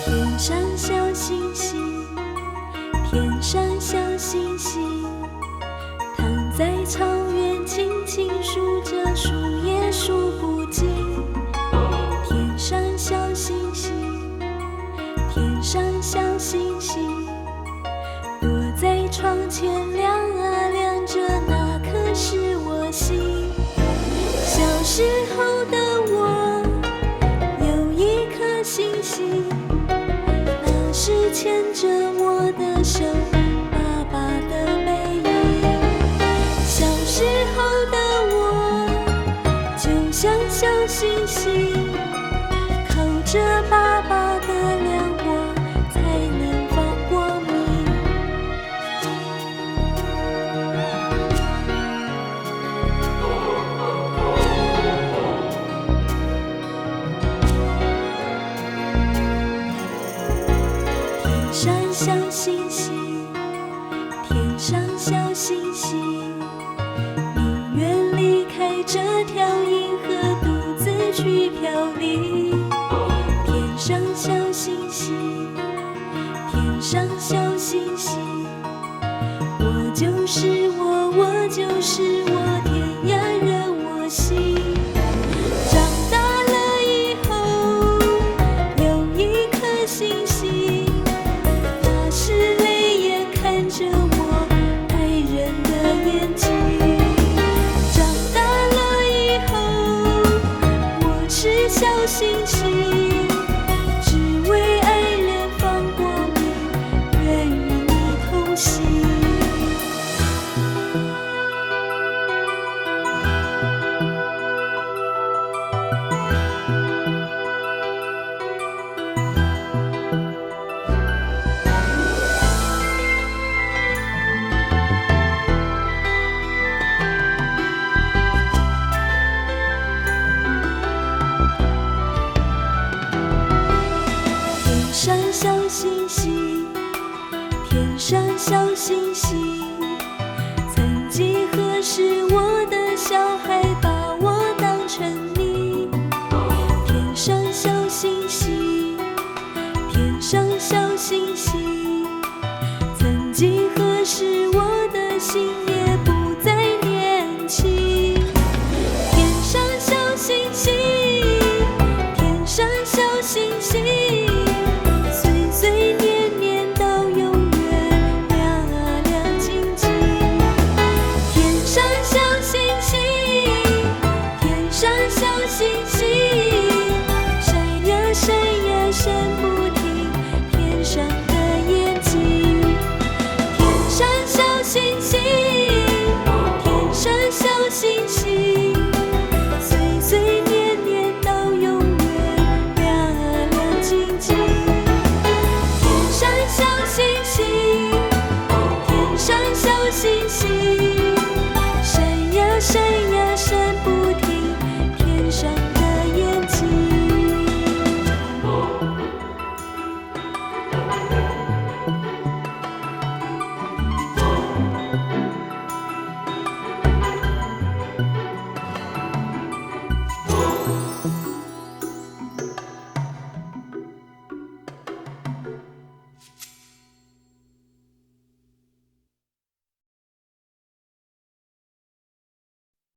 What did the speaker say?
天上小星星，天上小星星，躺在草原轻轻数着，数也数不尽。天上小星星，天上小星星，躲在窗前亮啊亮着，那颗是我心。小时候的我有一颗星星，那是牵着我的手，爸爸的背影。小时候的我就像小星星，靠着爸爸的亮光才能放光明。天上小星星，天上小星星，宁愿离开这条银河，独自去飘零。天上小星星，天上小星星，我就是我，我就是我，天涯任我行。长大了以后，有一颗星星，那是泪眼看着我爱人的眼睛。长大了以后，我是小星星，只为爱人放光明，愿与你同行。天上小星星，天上小星星，